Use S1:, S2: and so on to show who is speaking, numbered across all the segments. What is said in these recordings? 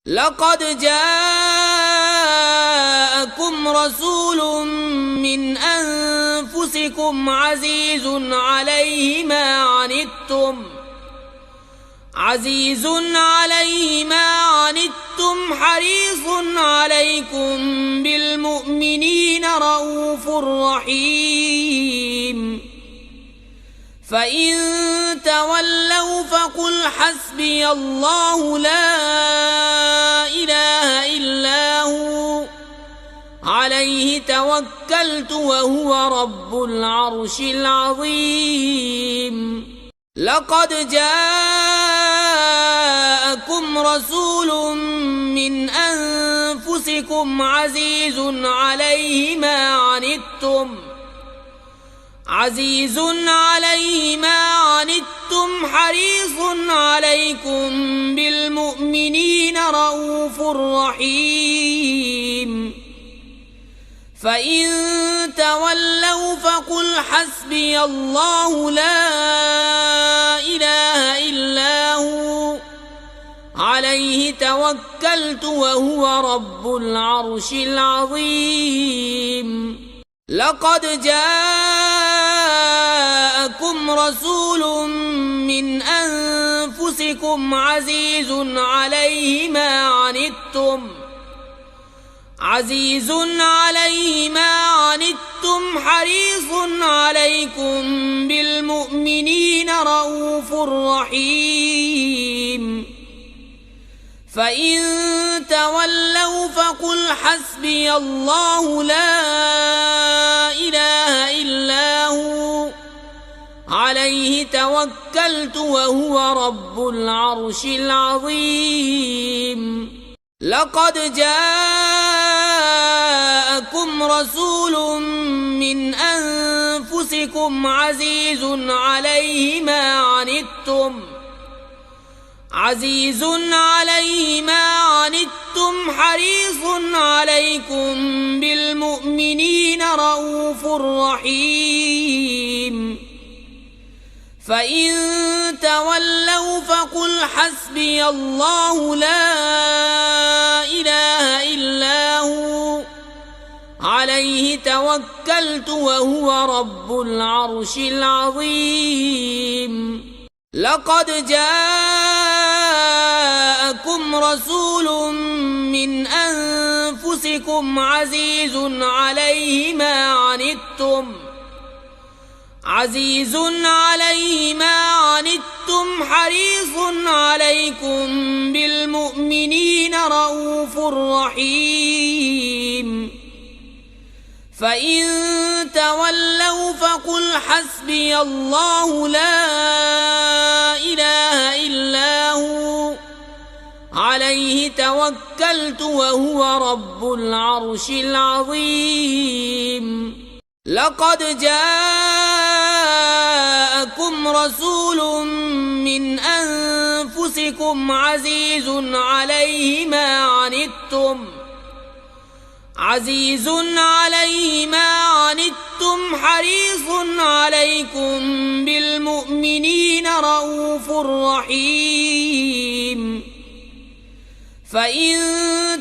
S1: لقد جاءكم رسول من أنفسكم عزيز عليه ما عنتم حريص عليكم بالمؤمنين رؤوف رحيم. فإن تولوا فقل حسبي الله لا إله إلا هو عليه توكلت وهو رب العرش العظيم. لقد جاءكم رسول من أنفسكم عزيز عليه ما عنتم حريص عليكم بالمؤمنين رؤوف رحيم. فإن تولوا فقل حسبي الله لا إله إلا هو عليه توكلت وهو رب العرش العظيم. لقد جاءكم رسول من أنفسكم عزيز عليه ما عنتم حريص عليكم بالمؤمنين رؤوف رحيم. فإن تولوا فقل حسبي الله لا إله إلا هو عليه توكلت وهو رب العرش العظيم. لقد جاءكم رسول من أنفسكم عزيز عليه ما عنتم حريص عليكم بالمؤمنين رؤوف رحيم. فإن تولوا فقل حسبي الله لا إله إلا هو عليه توكلت وهو رب العرش العظيم. لقد جاءكم رسول من أنفسكم عزيز عليه ما عنتم حريص عليكم بالمؤمنين رؤوف رحيم. فإن تولوا فقل حسبي الله لا إله إلا هو عليه توكلت وهو رب العرش العظيم. لقد جاءكم رسول من أنفسكم عزيز عليه ما عنتم حريص عليكم بالمؤمنين رؤوف رحيم. فإن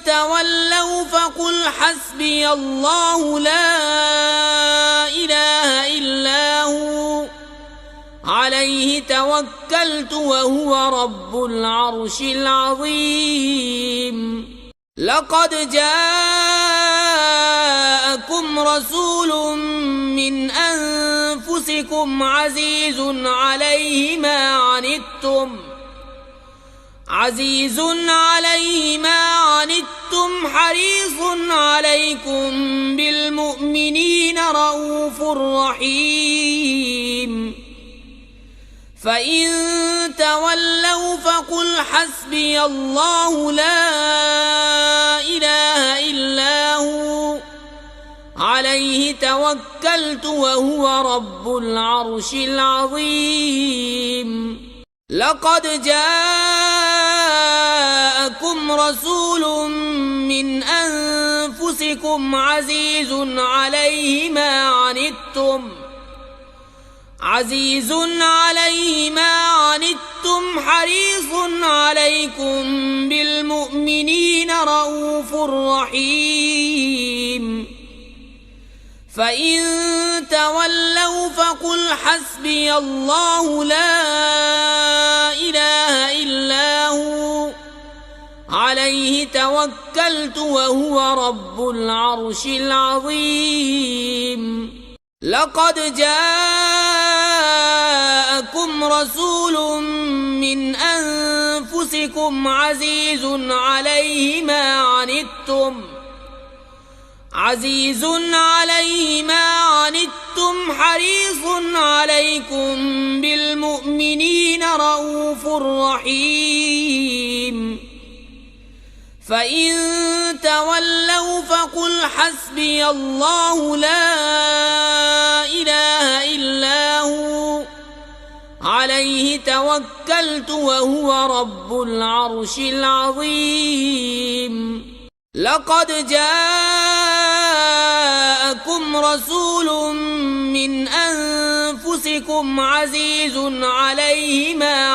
S1: تولوا فقل حسبي الله لا إله إلا هو عليه توكلت وهو رب العرش العظيم. لقد جاءكم رسول من أنفسكم عزيز عليه ما عنتم حريص عليكم بالمؤمنين رؤوف رحيم. فإن تولوا فقل حسبي الله لا إله إلا هو عليه توكلت وهو رب العرش العظيم. لقد جاءكم رسول من أنفسكم عزيز عليه ما عنتم عزيز عليه ما عنتم حريص عليكم بالمؤمنين رؤوف رحيم فإن تولوا فقل حسبي الله لا إله إلا هو عليه توكلت وهو رب العرش العظيم لقد جاءكم رسول من أنفسكم عزيز عليه ما عنتم حريص عليكم بالمؤمنين رؤوف رحيم فإن تولوا فقل حسبي الله لا إله إلا هو عليه توكلت وهو رب العرش العظيم لقد جاءكم رسول من أنفسكم عزيز عليه ما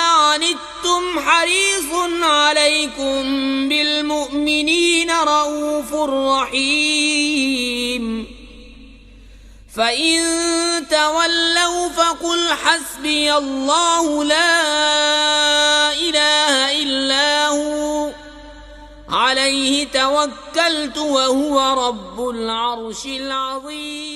S1: عنتم حريص عليكم بالمؤمنين رؤوف رحيم فإن تولوا فقل حسبي الله لا إله إلا هو عليه توكلت وهو رب العرش العظيم